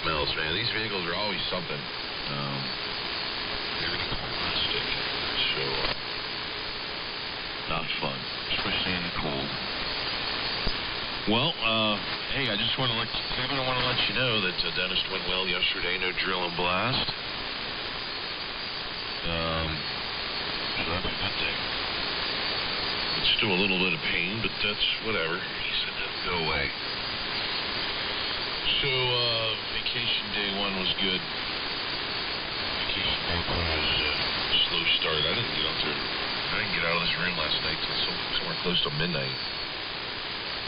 smells, man. These vehicles are always something. Very plastic, so not fun, especially in the cold. Well, hey, I just want to Kevin, I want to let you know that Dennis went well yesterday. No drill and blast. So that's a good thing. It's still a little bit of pain, but that's whatever. He said that'll go away. So, vacation day one was good. Vacation day one was a slow start. I didn't get out of this room last night till somewhere close to midnight.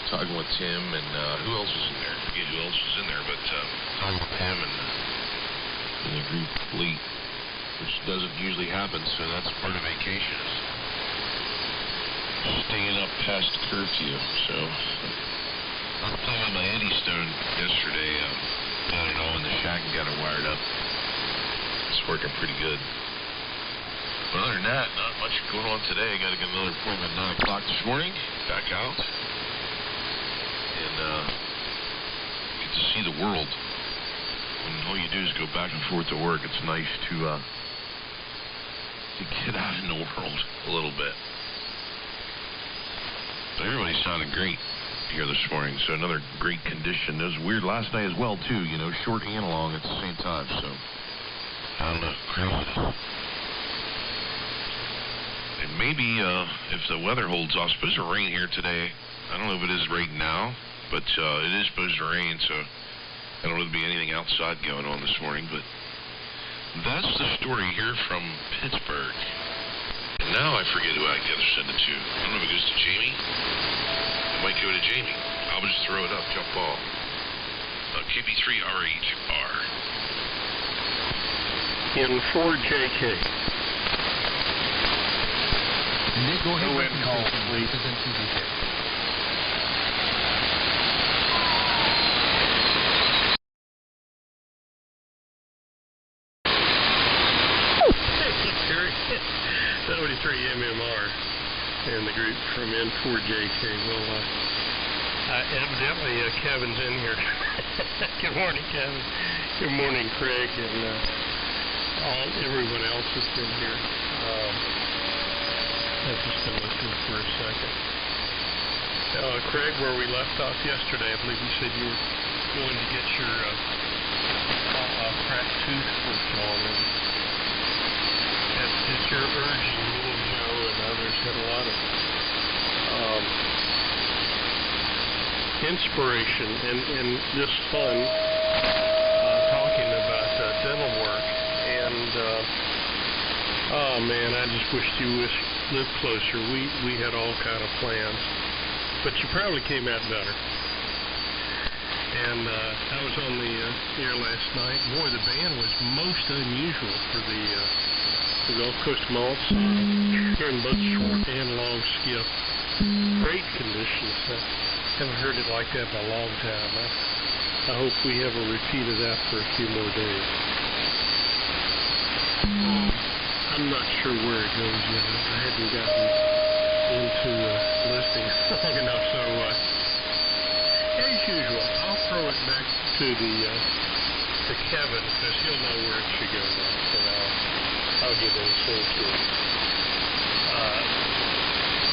Talking with Tim and who else was in there? I forget who else was in there, but talking with him and the group late, which doesn't usually happen, so that's part of vacation. Staying up past curfew, so I was playing with my Eddystone yesterday. Got it all in the shack and got it wired up. It's working pretty good. But other than that, not much going on today. I got to get another appointment at 9 o'clock this morning. Back out and get to see the world. When all you do is go back and forth to work, it's nice to get out in the world a little bit. Everybody sounded great here this morning, so another great condition. It was weird last night as well, too, you know, short and long at the same time, so I don't know, crazy. And maybe if the weather holds off, supposed to rain here today. I don't know if it is right now, but it is supposed to rain, so I don't know if there'll be anything outside going on this morning, but that's the story here from Pittsburgh. Now I forget who I got to send it to. I don't know if it goes to Jamie. It might go to Jamie. I'll just throw it up, jump ball. KB3RHR. N4JK. Nick, go ahead and call, please. N2VJ. W3MMR and the group from N4JK. Well, evidently Kevin's in here. Good morning, Kevin. Good morning, Craig, and everyone else has been here. I've just been listening for a second. Craig, where we left off yesterday, I believe you said you were going to get your cracked tooth worked on, and at your urging, me and Joe and others had a lot of inspiration and just fun talking about dental work. And oh man, I just wished you lived closer. We had all kind of plans, but you probably came out better. And I was on the air last night. Boy, the band was most unusual for the Gulf Coast Malts here in both short and long skiff. Great conditions. I haven't heard it like that in a long time. I hope we have a repeat of that for a few more days. I'm not sure where it goes yet. I hadn't gotten into listening long enough, so as usual, I'll throw it back to Kevin, because he'll know where it should go next, and I'll get into it.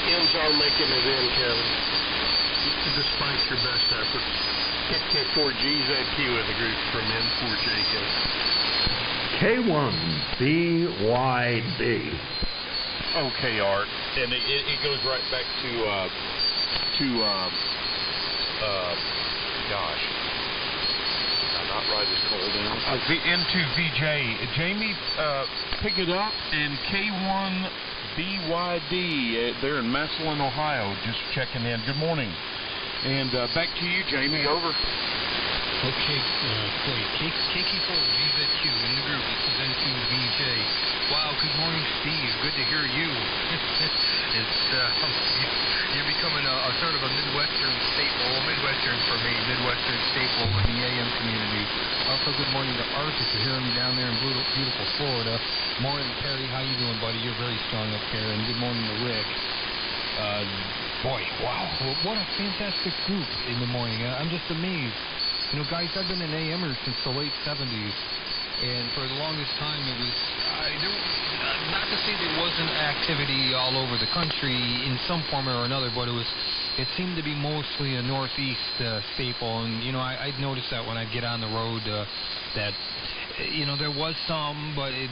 Ends are making it in, Kevin, despite your best efforts. KK4GZQ in the group from N4JK. K1BYD. Okay, Art, and it goes right back to gosh, did I not write his call down? The N2VJ. Jamie, pick it up, and K1BYD, they're in Massillon, Ohio, just checking in. Good morning. And back to you, Jamie. Over. Okay, great. KK4GZQ in the group. This is N2VJ. Wow, good morning, Steve. Good to hear you. You're becoming a sort of a Midwestern staple. Well, Midwestern for me, Midwestern staple in the AM community. Also, good morning to Art, if you're hearing me down there in beautiful Florida. Morning, Terry. How you doing, buddy? You're very strong up there. And good morning to Rick. Boy, wow. What a fantastic group in the morning. I'm just amazed You know, guys, I've been an AMer since the late 70s, and for the longest time it was, not to say there wasn't activity all over the country in some form or another, but it seemed to be mostly a northeast staple. And, you know, I'd noticed that when I'd get on the road that, you know, there was some, but it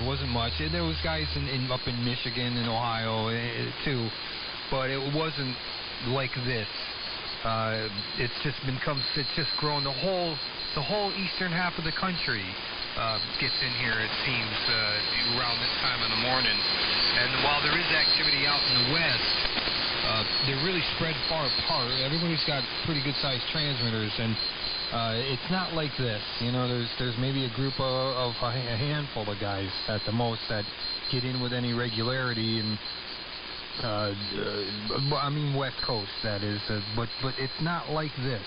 wasn't much. And there was guys up in Michigan and Ohio too, but it wasn't like this. It's just grown. The whole eastern half of the country gets in here, it seems, around this time in the morning. And while there is activity out in the west, they're really spread far apart. Everybody's got pretty good-sized transmitters, and it's not like this. You know, there's maybe a group of a handful of guys at the most that get in with any regularity, and I mean West Coast, that is. But it's not like this,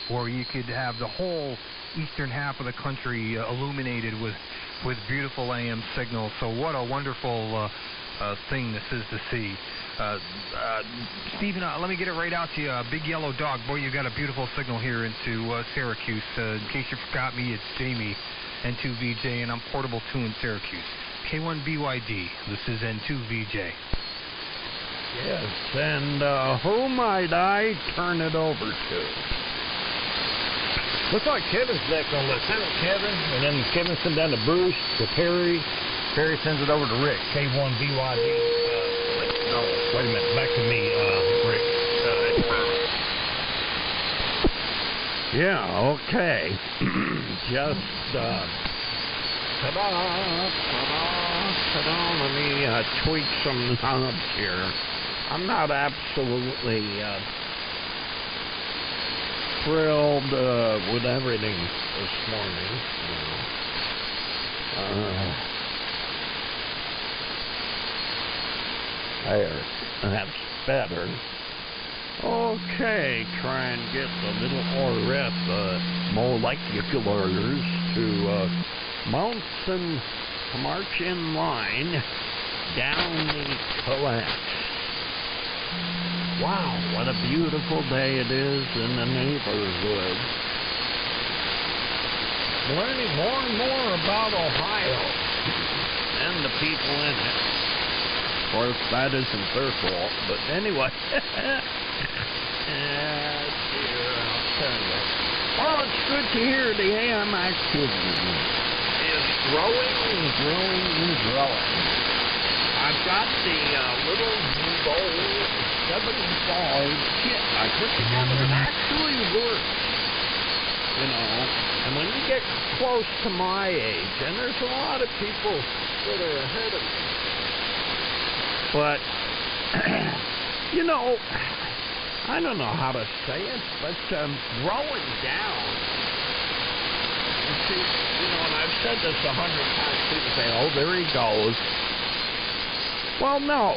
where you could have the whole eastern half of the country illuminated with beautiful AM signals. So what a wonderful thing this is to see. Stephen, let me get it right out to you. Big Yellow Dog, boy, you got a beautiful signal here into Syracuse. In case you forgot me, it's Jamie, N2VJ, and I'm Portable 2 in Syracuse. K1BYD, this is N2VJ. Yes, and who might I turn it over to? Looks like Kevin's next on the list. Send it to Kevin, and then Kevin sends down to Bruce, to Perry. Perry sends it over to Rick, K1BYD. No, wait a minute, back to me, Rick. Yeah, okay. Just, ta-da, ta-da, ta-da. Let me tweak some knobs here. I'm not absolutely thrilled with everything this morning. There, that's better. Okay, try and get the little RF moleculars to mount and to march in line down the coax. Wow, what a beautiful day it is in the neighborhood. Learning more and more about Ohio and the people in it. Of course, that isn't their fault, but anyway. I'll tell you. Well, it's good to hear the AM activity is growing and growing and growing. I've got the little Bowl 75 kit I put together. It actually works, you know. And when you get close to my age, and there's a lot of people that are ahead of me, but, you know, I don't know how to say it, but growing down, you see, you know, and I've said this 100 times, people say, oh, there he goes. Well, no.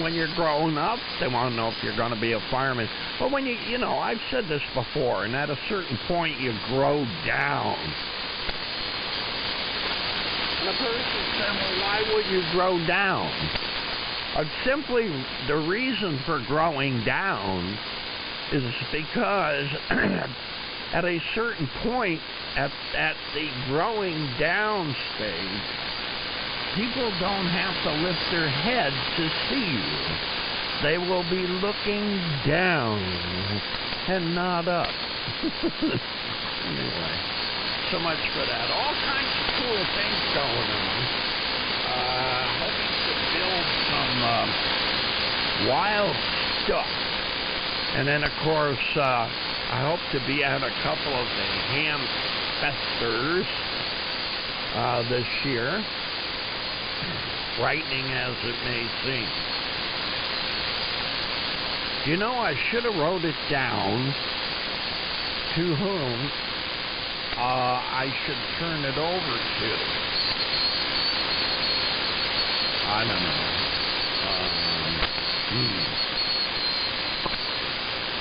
When you're growing up, they want to know if you're going to be a fireman. But when you know, I've said this before, and at a certain point, you grow down. And a person said, well, why would you grow down? Simply, the reason for growing down is because at a certain point, at the growing down stage, people don't have to lift their head to see you. They will be looking down and not up. Anyway, so much for that. All kinds of cool things going on. Hoping to build some wild stuff. And then, of course, I hope to be at a couple of the ham festers this year. Frightening as it may seem. You know, I should have wrote it down to whom I should turn it over to. I don't know.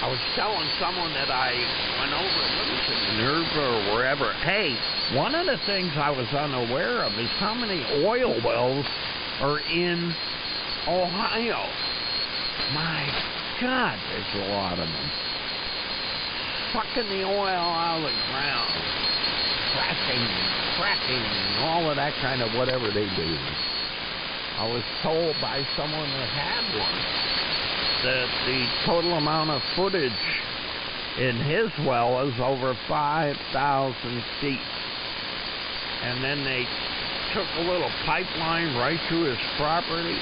I was telling someone that I went over, what is it, Nerva or wherever. Hey, one of the things I was unaware of is how many oil wells are in Ohio. My God, there's a lot of them. sucking the oil out of the ground, cracking, all of that kind of whatever they do. I was told by someone that had one that the total amount of footage in his well is over 5,000 feet. And then they took a little pipeline right through his property.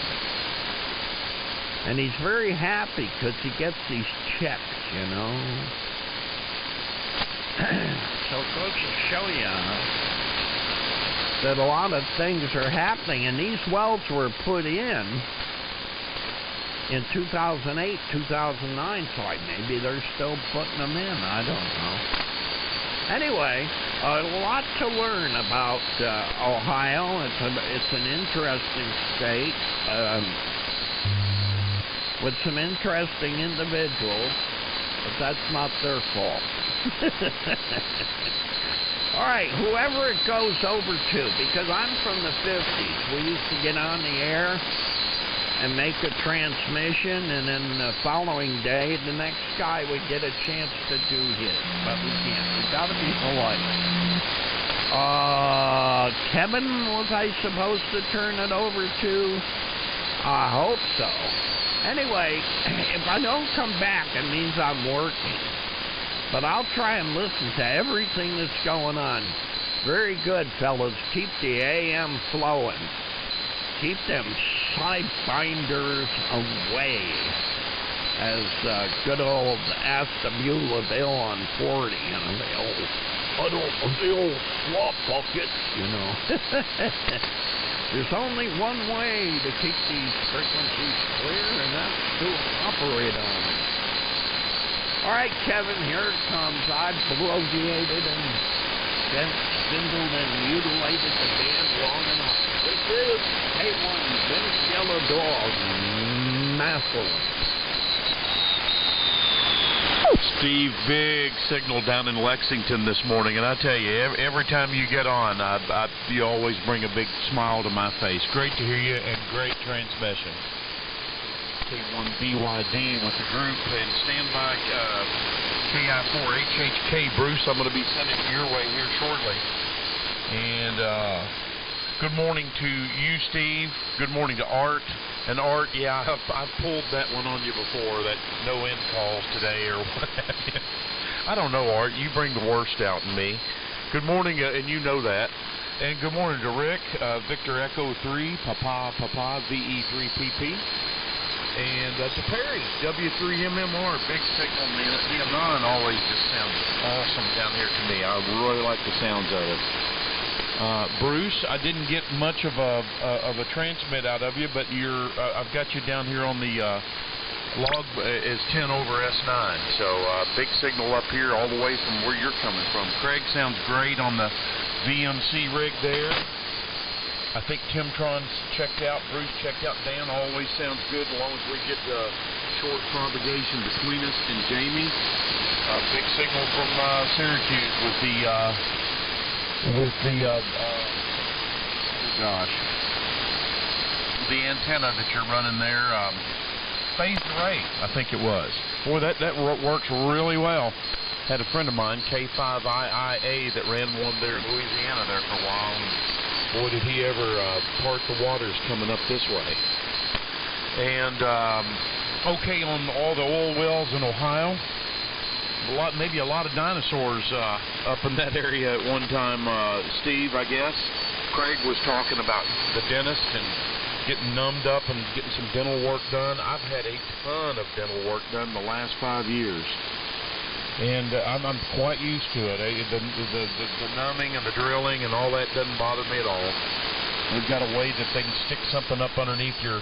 And he's very happy because he gets these checks, you know. So it goes to show you that a lot of things are happening. And these wells were put in 2008, 2009, so maybe they're still putting them in. I don't know. Anyway, a lot to learn about Ohio. It's an interesting state with some interesting individuals, but that's not their fault. All right, whoever it goes over to, because I'm from the 50s. We used to get on the air and make a transmission, and then the following day, the next guy would get a chance to do his. But we can't. We gotta be polite. Kevin, was I supposed to turn it over to? I hope so. Anyway, if I don't come back, it means I'm working. But I'll try and listen to everything that's going on. Very good, fellas. Keep the AM flowing. Keep them sidebinders away, as good old Ask the Beulah Bill on 40, you know, the old slop bucket, you know. There's only one way to keep these frequencies clear, and that's to operate on them. All right, Kevin, here it comes. I've bloviated and spindled and mutilated the band long enough. This is K1, Big Yellow Dog, Massillon. Steve, big signal down in Lexington this morning, and I tell you, every time you get on, you always bring a big smile to my face. Great to hear you, and great transmission. K1BYD with the group, and stand by KI4HHK. Bruce, I'm going to be sending it your way here shortly. And good morning to you, Steve. Good morning to Art. And Art, yeah, I've pulled that one on you before, that no end calls today or what have you. I don't know, Art. You bring the worst out in me. Good morning, and you know that. And good morning to Rick, Victor Echo 3, Papa, VE3PP. And to Perry, W3MMR, big signal, man. The Anon always just sounds awesome down here to me. I really like the sounds of it. Bruce, I didn't get much of a transmit out of you, but I've got you down here on the log as 10 over S9. So big signal up here all the way from where you're coming from. Craig sounds great on the VMC rig there. I think Timtron's checked out. Bruce checked out. Dan always sounds good as long as we get the short propagation between us and Jamie. Big signal from Syracuse with the antenna that you're running there, phased array, I think it was. Boy, that works really well. Had a friend of mine, K5IIA, that ran one there in Louisiana there for a while. And boy, did he ever part the waters coming up this way. And okay on all the oil wells in Ohio. Maybe a lot of dinosaurs up in that area at one time, Steve, I guess. Craig was talking about the dentist and getting numbed up and getting some dental work done. I've had a ton of dental work done in the last 5 years. And I'm quite used to it. The numbing and the drilling and all that doesn't bother me at all. We've got a way that they can stick something up underneath your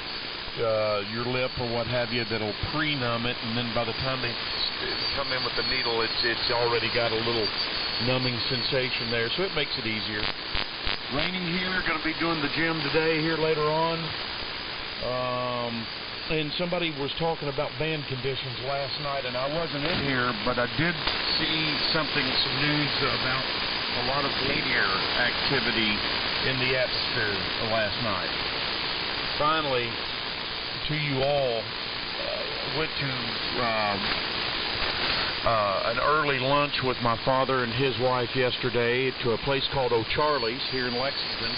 lip or what have you that'll pre-numb it, and then by the time they come in with the needle, it's already got a little numbing sensation there, so it makes it easier. Raining here, going to be doing the gym today here later on. And somebody was talking about band conditions last night, and I wasn't in here, but I did see some news about a lot of meteor activity in the atmosphere last night. Finally, to you all, went to an early lunch with my father and his wife yesterday to a place called O'Charlie's here in Lexington.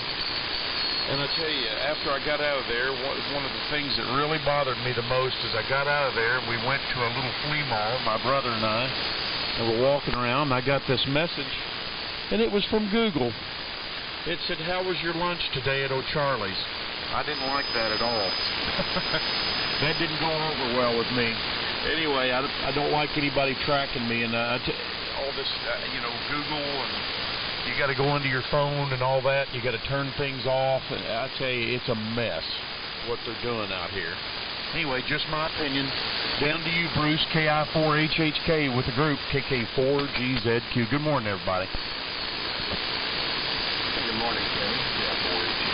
And I tell you, after I got out of there, one of the things that really bothered me the most is I got out of there and we went to a little flea mall, my brother and I, and we're walking around and I got this message, and it was from Google. It said, "How was your lunch today at O'Charlie's?" I didn't like that at all. That didn't go over well with me. Anyway, I don't like anybody tracking me, and all this, Google, and you got to go into your phone and all that. You got to turn things off. And I tell you, it's a mess what they're doing out here. Anyway, just my opinion. Down to you, Bruce. KI4HHK with the group KK4GZQ. Good morning, everybody. Good morning, Kevin. KI4HHK.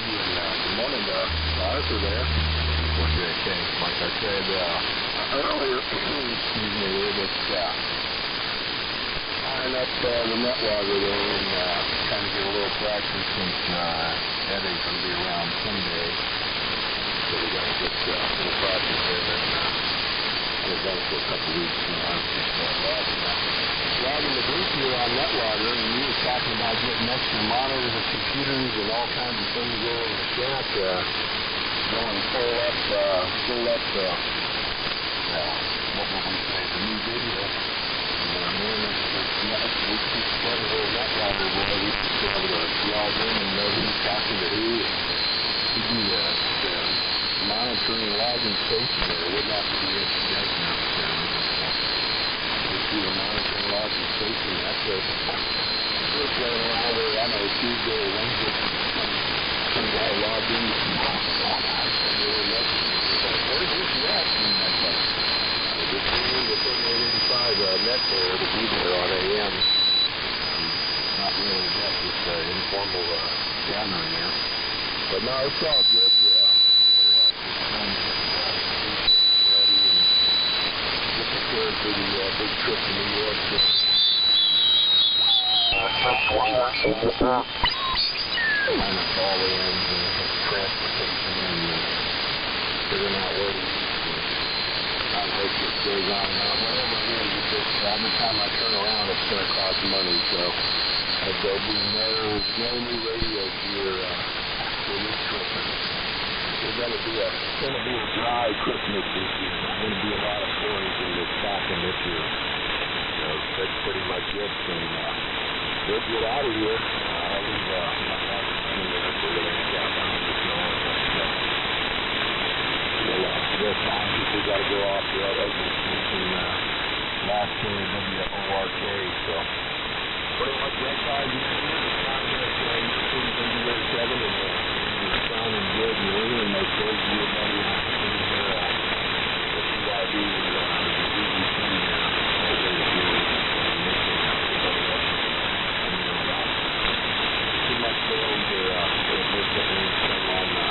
Good morning, Arthur there. 4JK. Like I said earlier, excuse me, that iron up the net logger there and kind of get a little traction since Eddie's going to be around Sunday. So we're going to get a little practice there. And we've done it for a couple weeks now. Just logging the group here on net logger, and you were talking about getting extra monitors and computers and all kinds of things there in the shack. Going full up, what will we say, the new video. We keep together a little net logger where we should be able to log in and know who's talking to who. We do the monitoring, logging station there. It wouldn't have to be education necessarily. We do the monitoring, logging station. That's a first way around there. I know Tuesday or Wednesday, some guy logged in. Where's this net? And that's like, just the 3885 net there, the be there on AM. Not really net, just informal gathering there. But no, it's all good. Just trying to get ready and get prepared for the big trip to New York. Trying to call in transportation and figuring out where to not make it goes on and on. Whatever it is, it's just every time I turn around, it's going to cost money. So there'll be no new radio gear for this trip. It's going to be a dry Christmas this year. There's going to be a lot of storage in the stocking this year. So that's pretty much it. And we'll get out of here. I'll leave my wife in there for the next job on the snow. We'll find if we got to go off the other station last KWRK. So pretty much that's all you can do. Kevin and Sean and Jed and William and most of you about the opportunity here. What you got to do is the VE3 too much for those who are come on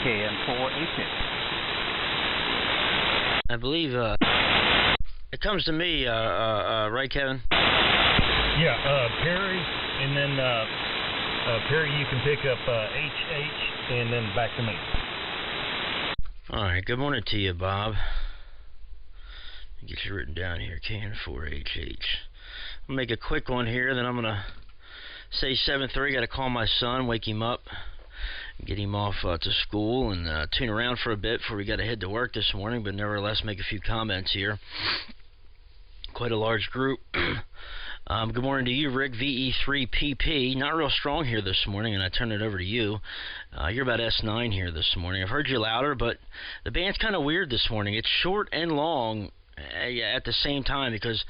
KN4HH. I believe it comes to me, right, Kevin? Yeah, Perry, and then Perry, you can pick up HH, and then back to me. All right. Good morning to you, Bob. Get you written down here, KN4HH. I'll make a quick one here, then I'm gonna say 7:30. Got to call my son, wake him up, get him off to school, and tune around for a bit before we got to head to work this morning, but nevertheless make a few comments here. Quite a large group. Good morning to you, Rick. VE3PP. Not real strong here this morning, and I turn it over to you. You're about S9 here this morning. I've heard you louder, but the band's kind of weird this morning. It's short and long at the same time because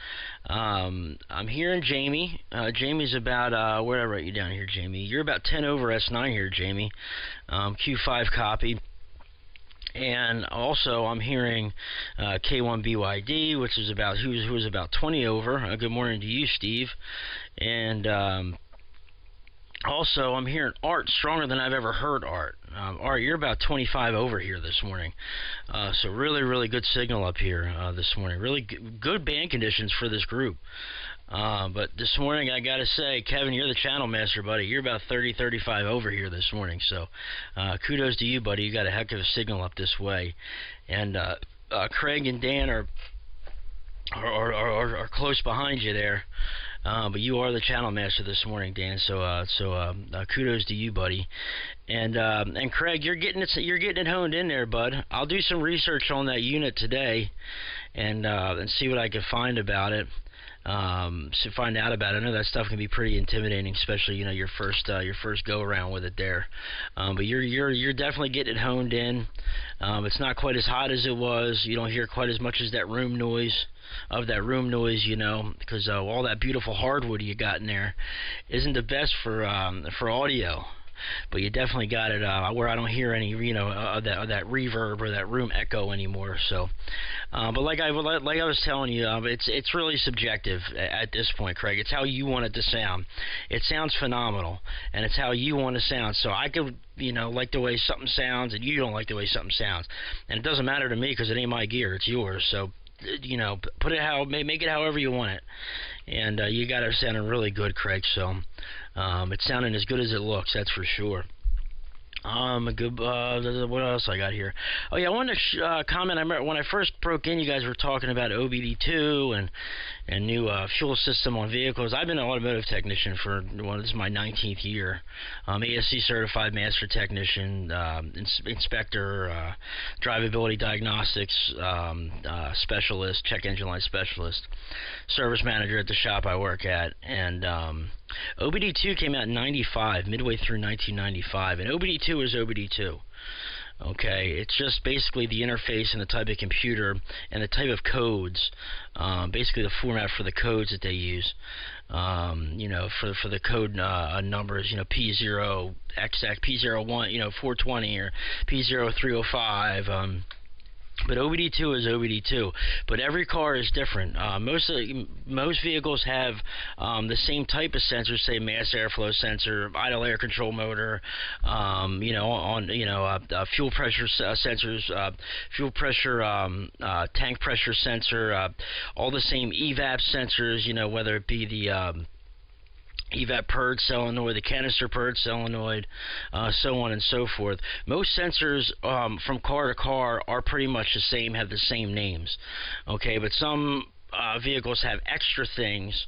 I'm hearing Jamie. Jamie's about, where did I write you down here, Jamie? You're about 10 over S9 here, Jamie. Q5 copy. And also, I'm hearing K1BYD, which is about who is about 20 over. Good morning to you, Steve. And also, I'm hearing Art stronger than I've ever heard Art. Art, you're about 25 over here this morning. So really, really good signal up here this morning. Really good band conditions for this group. But this morning, I got to say, Kevin, you're the channel master, buddy. You're about 30, 35 over here this morning. So kudos to you, buddy. You got a heck of a signal up this way. And Craig and Dan are close behind you there. But you are the channel master this morning, Dan. So kudos to you, buddy. And Craig, you're getting it honed in there, bud. I'll do some research on that unit today, and see what I can find about it. To find out about it. I know that stuff can be pretty intimidating, especially your first go around with it there. But you're definitely getting it honed in. It's not quite as hot as it was. You don't hear quite as much as that room noise. Because all that beautiful hardwood you got in there isn't the best for audio. But you definitely got it where I don't hear any, that reverb or that room echo anymore. So, but like I was telling you, it's really subjective at this point, Craig. It's how you want it to sound. It sounds phenomenal, and it's how you want to sound. So I could, like the way something sounds, and you don't like the way something sounds, and it doesn't matter to me because it ain't my gear, it's yours. So, put it make it however you want it, and you got it sounding really good, Craig. So it's sounding as good as it looks, that's for sure. Good. What else I got here? Oh yeah, I wanted to comment. I remember when I first broke in, you guys were talking about OBD2 and new fuel system on vehicles. I've been an automotive technician for this is my 19th year. ASC certified master technician, inspector, drivability diagnostics specialist, check engine light specialist, service manager at the shop I work at, and OBD2 came out in 95, midway through 1995, and OBD2 is OBD2. Okay, it's just basically the interface and the type of computer and the type of codes, basically the format for the codes that they use, for the code numbers, P0XX, P01, 420 or P0305. But OBD2 is OBD2, but every car is different. Most vehicles have the same type of sensors, say mass airflow sensor, idle air control motor, fuel pressure sensors, fuel pressure, tank pressure sensor, all the same evap sensors. Whether it be the evap purge solenoid, the canister purge solenoid, so on and so forth. Most sensors from car to car are pretty much the same, have the same names. Okay, but some vehicles have extra things,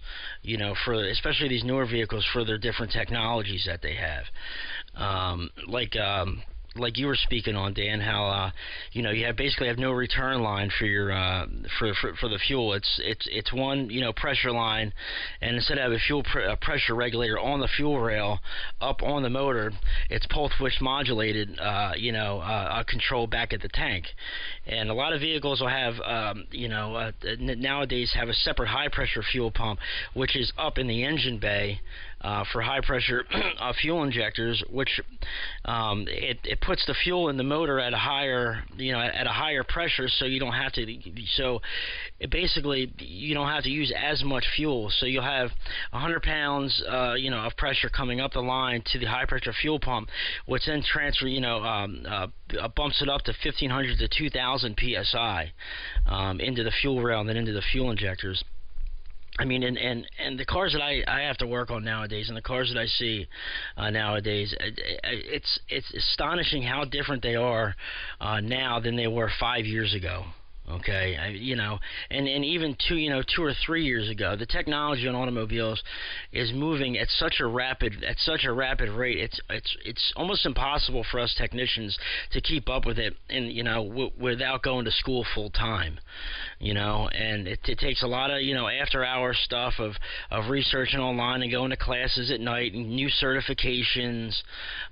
for especially these newer vehicles, for their different technologies that they have. Like you were speaking on, Dan, how you basically have no return line for your for the fuel. It's one pressure line, and instead of a fuel pressure regulator on the fuel rail up on the motor, it's pulse width modulated control back at the tank. And a lot of vehicles will have nowadays have a separate high pressure fuel pump, which is up in the engine bay for high pressure fuel injectors, which it puts the fuel in the motor at a higher pressure, so you don't have to you don't have to use as much fuel. So you'll have 100 pounds of pressure coming up the line to the high pressure fuel pump, which then bumps it up to 1500 to 2000 psi into the fuel rail and then into the fuel injectors. I mean, and the cars that I have to work on nowadays, and the cars that I see nowadays, it's astonishing how different they are now than they were 5 years ago. Okay, and even 2 or 3 years ago, the technology on automobiles is moving at such a rapid rate. It's almost impossible for us technicians to keep up with it, and without going to school full time. And it takes a lot of after hours stuff of researching online and going to classes at night and new certifications,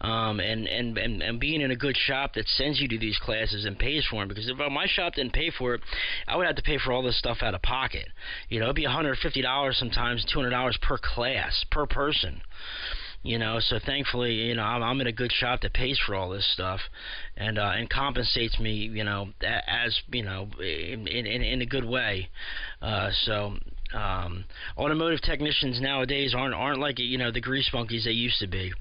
and being in a good shop that sends you to these classes and pays for them. Because if my shop didn't pay for it, I would have to pay for all this stuff out of pocket. It'd be $150 sometimes, $200 per class, per person. You know, so thankfully, you know, I'm in a good shop that pays for all this stuff, and compensates me, you know, as you know, in a good way. Automotive technicians nowadays aren't like, you know, the grease monkeys they used to be.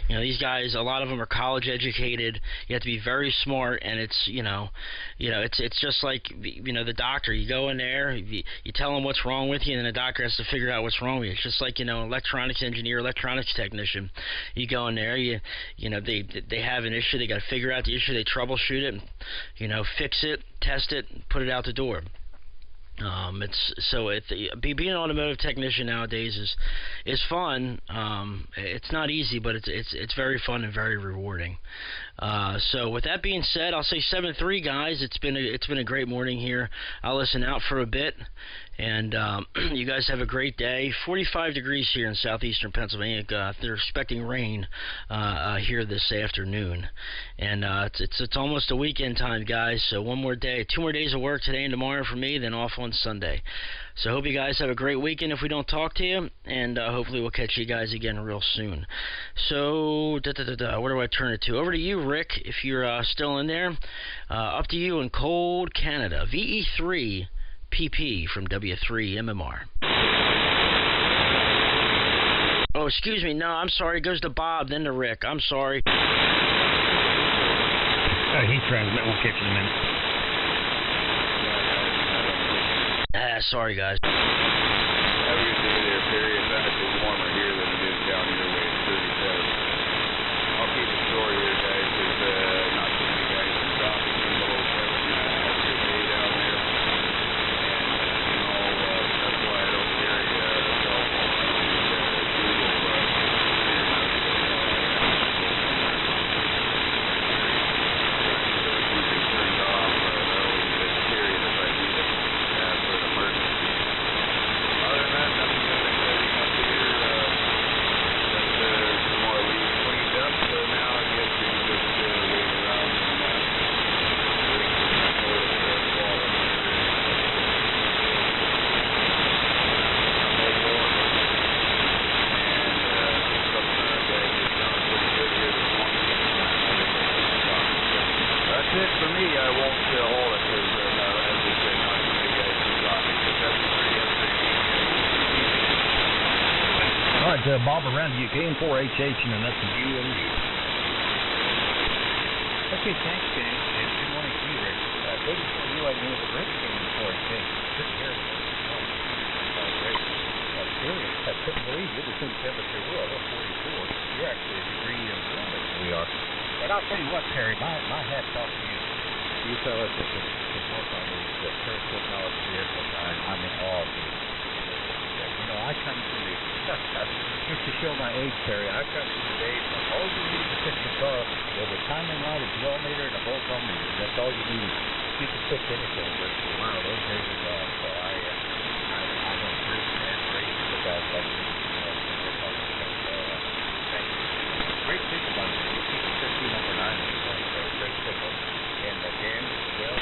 You know, these guys, a lot of them are college educated. You have to be very smart, and it's it's just like, you know, the doctor. You go in there, you tell them what's wrong with you, and then the doctor has to figure out what's wrong with you. It's just like, you know, electronics engineer, electronics technician. You go in there, you know, they have an issue, they got to figure out the issue, they troubleshoot it, you know, fix it, test it, put it out the door. Being an automotive technician nowadays is fun. It's not easy, but it's very fun and very rewarding. So with that being said, I'll say 7-3, guys. It's been a great morning here. I'll listen out for a bit, and you guys have a great day. 45 degrees here in southeastern Pennsylvania. They're expecting rain here this afternoon, and it's almost a weekend time, guys. So one more day, 2 more days of work today and tomorrow for me, then off on Sunday. So hope you guys have a great weekend if we don't talk to you, and hopefully we'll catch you guys again real soon. So where do I turn it to? Over to you, Rick, if you're still in there. Up to you in cold Canada. VE3PP from W3MMR. Oh, excuse me. No, I'm sorry. It goes to Bob, then to Rick. I'm sorry. He's transmitting. We'll catch you in a minute. Sorry, guys. Have a good day there, Perry. It's actually warmer here than it is down your way. It's 37. I'll keep it short here, guys, because not too many guys are dropping in below 7. Have a good day down there. And, that's why I don't carry a cell phone. I don't need Google. Usually turned off. I always carry it if I need it. For an emergency. Other than that, nothing exciting up here. Got some more leaves cleaned up, so now I guess we can just wait around and wait for the soil to start falling under. And some guys are sounding pretty good here this morning. That's it for me. I won't hold it because, as we said, not too many guys are dropping. All right, Bob, around you, KN4HH, and then that's the UMU. Okay, thanks, James. And good morning to you, Rick. KD4UMU is a great KN4HH. Good to hear it. Great. That's brilliant. I couldn't believe you're the same temperature we are. We're 44. You're actually a degree warmer than we are. But I'll tell you what, Perry, my hat's off to you. You fellas that can work on these current technology vehicles. I'm in awe of you. You know, I come from the, just to show my age, Perry, I come from the days when all you need to fix a car was a timing light, a gel meter, and a voltometer. That's all you need. You can fix anything, but wow, those days are gone. So I'm a great fan, great for that. Thank you. Great signal on it. You keep it 15 over 9 this morning, so great signal. And again, well,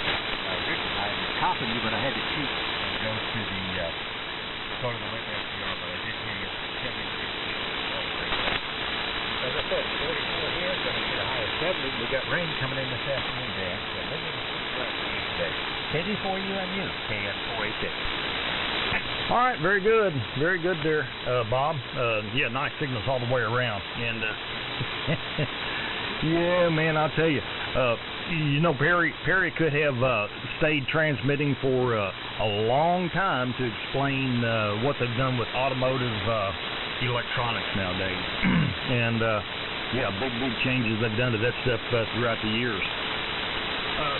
Rick, I'm copying you, but I had to cheat and go to the web SDR, but I did hear you. As I said, 44 here, going to get a high of 70. We got rain coming in this afternoon, Dan. So maybe we'll see you today. KD4UMU, KN4HH. All right, very good. Very good there, Bob. Yeah, nice signals all the way around. And, yeah, man, I'll tell you. You know, Perry could have stayed transmitting for a long time to explain what they've done with automotive electronics nowadays. And, yeah, big changes they've done to that stuff throughout the years.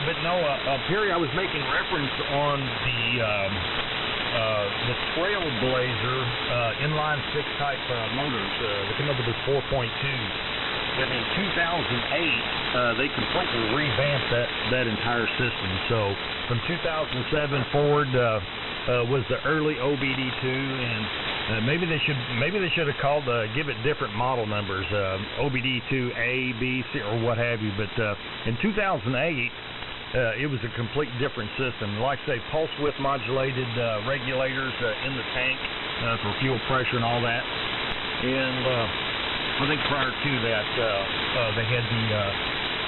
But no, Perry, I was making reference on the Trailblazer inline 6 type motors. They come up with this 4.2. But in 2008, they completely revamped that entire system. So from 2007 forward was the early OBD2, and maybe they should have called give it different model numbers, OBD2A, B, C, or what have you. But in 2008, it was a complete different system. Like I say, pulse width modulated regulators in the tank for fuel pressure and all that. And I think prior to that, they had the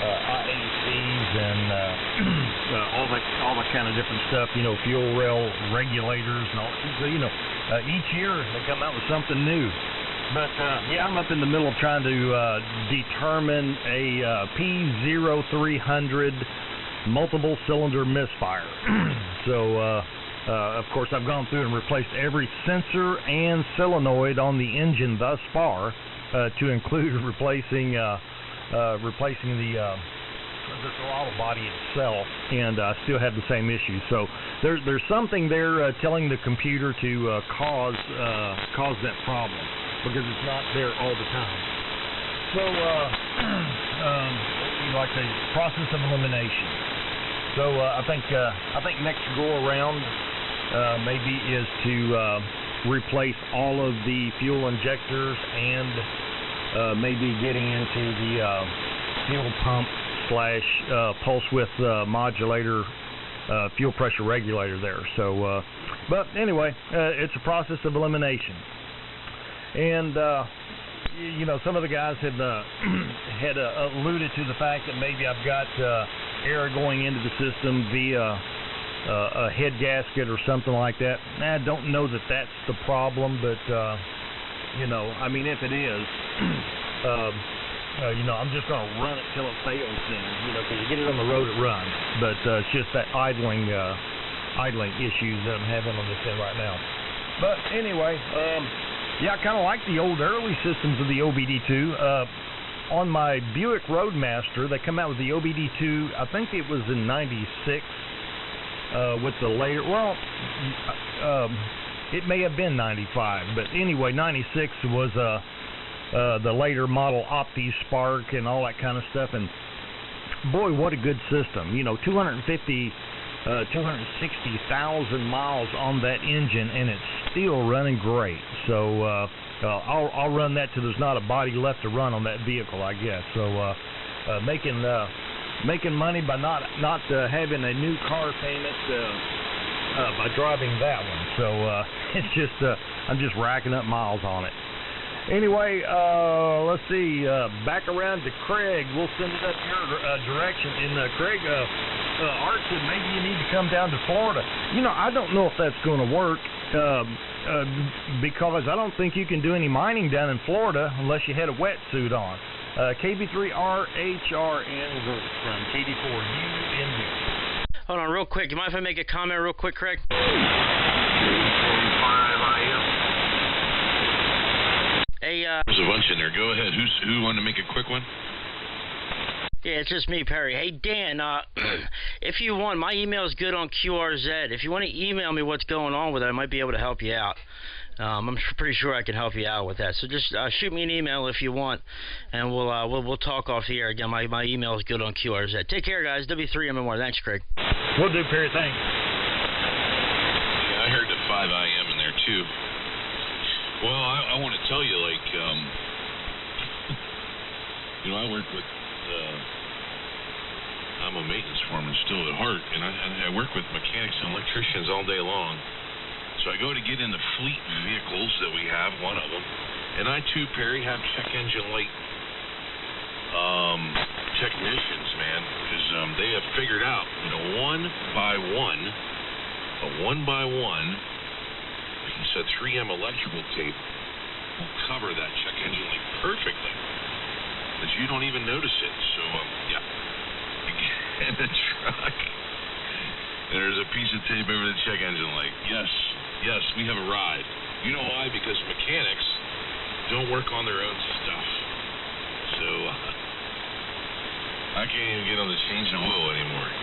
IACs and all that kind of different stuff. You know, fuel rail regulators and all. So, you know, each year they come out with something new. But yeah, I'm up in the middle of trying to determine a P0300 multiple cylinder misfire. So of course I've gone through and replaced every sensor and solenoid on the engine thus far, to include replacing the throttle body itself, and I still have the same issue. So there's something there telling the computer to cause that problem, because it's not there all the time. So like the process of elimination. So I think next go around maybe is to replace all of the fuel injectors and maybe getting into the fuel pump / pulse width modulator fuel pressure regulator there. So but anyway, it's a process of elimination. And you know, some of the guys had alluded to the fact that maybe I've got air going into the system via a head gasket or something like that. I don't know that that's the problem, but you know, I mean, if it is, you know, I'm just going to run it till it fails then, you know, because you get it on the road, it runs. But it's just that idling issues that I'm having on this end right now. But anyway, yeah, I kind of like the old early systems of the OBD2. On my Buick Roadmaster, they come out with the OBD2, I think it was in 96, with the later, well, it may have been 95, but anyway, 96 was the later model OptiSpark and all that kind of stuff, and boy, what a good system. You know, 260,000 miles on that engine, and it's still running great. So I'll run that till there's not a body left to run on that vehicle, I guess. So making money by not having a new car payment by driving that one. So it's just I'm just racking up miles on it. Anyway, let's see. Back around to Craig. We'll send it up your direction. And Craig, Art said maybe you need to come down to Florida. You know, I don't know if that's going to work because I don't think you can do any mining down in Florida unless you had a wetsuit on. KB3RHR from KD4UMU. Hold on, real quick. You mind if I make a comment real quick, Craig? Hey, there's a bunch in there. Go ahead. Who wanted to make a quick one? Yeah, it's just me, Perry. Hey, Dan, if you want, my email is good on QRZ. If you want to email me what's going on with it, I might be able to help you out. I'm pretty sure I can help you out with that. So just shoot me an email if you want, and we'll talk off the air again. My email is good on QRZ. Take care, guys. W3MMR. Thanks, Craig. Will do, Perry. Thanks. Yeah, I heard the 5 IM in there too. Well, I want to tell you, like, you know, I work with. I'm a maintenance foreman still at heart, and I work with mechanics and electricians all day long. So I go to get in the fleet vehicles that we have, one of them, and I too, Perry, have check engine light technicians, man, because they have figured out, you know, one by one, piece of 3M electrical tape will cover that check engine light perfectly, but you don't even notice it. So yeah. In the truck, there's a piece of tape over the check engine light. Yes, we have a ride. You know why? Because mechanics don't work on their own stuff. So I can't even get on the change of oil anymore.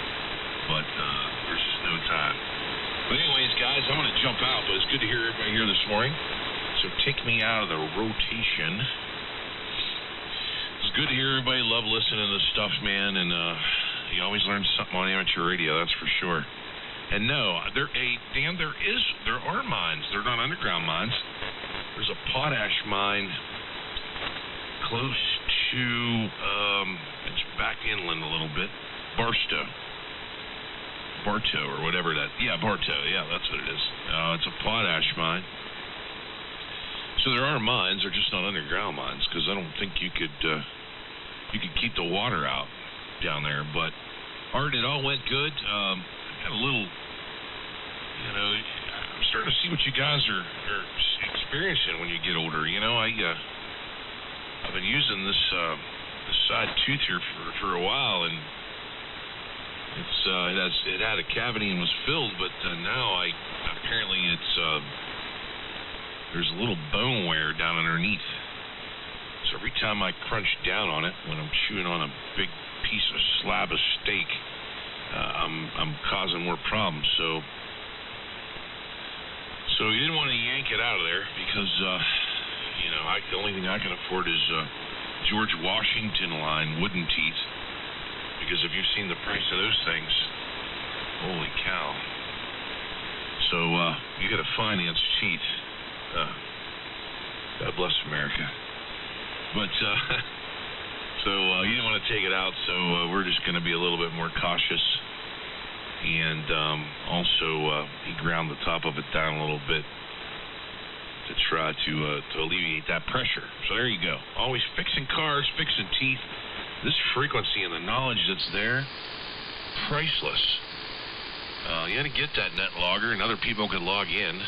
But there's just no time. But anyways, guys, I'm going to jump out. But it's good to hear everybody here this morning. So take me out of the rotation. It's good to hear everybody. Love listening to this stuff, man, and you always learn something on amateur radio, that's for sure. And no, there are mines. They're not underground mines. There's a potash mine close to it's back inland a little bit, Bartow or whatever that. Yeah, Bartow. Yeah, that's what it is. It's a potash mine. So there are mines, they're just not underground mines, because I don't think you could keep the water out down there. But Art, it all went good. Got a little, you know, I'm starting to see what you guys are experiencing when you get older. You know, I've been using this side tooth here for a while, and it had a cavity and was filled, but now apparently there's a little bone wear down underneath. So every time I crunch down on it, when I'm chewing on a big piece of slab of steak, I'm causing more problems. So you didn't want to yank it out of there because you know, the only thing I can afford is George Washington line wooden teeth. Because if you've seen the price of those things, holy cow. So you got to finance teeth. God bless America. But so you didn't want to take it out, so we're just going to be a little bit more cautious. And also he ground the top of it down a little bit to try to alleviate that pressure. So there you go. Always fixing cars, fixing teeth. This frequency and the knowledge that's there, priceless. You had to get that net logger, and other people could log in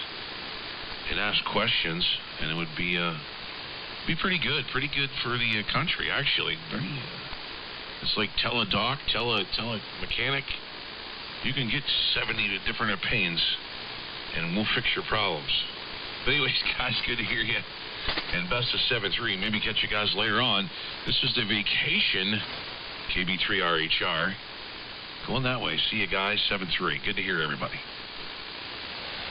and ask questions, and it would be pretty good for the country, actually. It's like tell a doc, tell a mechanic. You can get 70 different opinions, and we'll fix your problems. But anyways, guys, good to hear you. And best of 7-3. Maybe catch you guys later on. This is the vacation KB3RHR. Going that way. See you guys, 7-3. Good to hear everybody.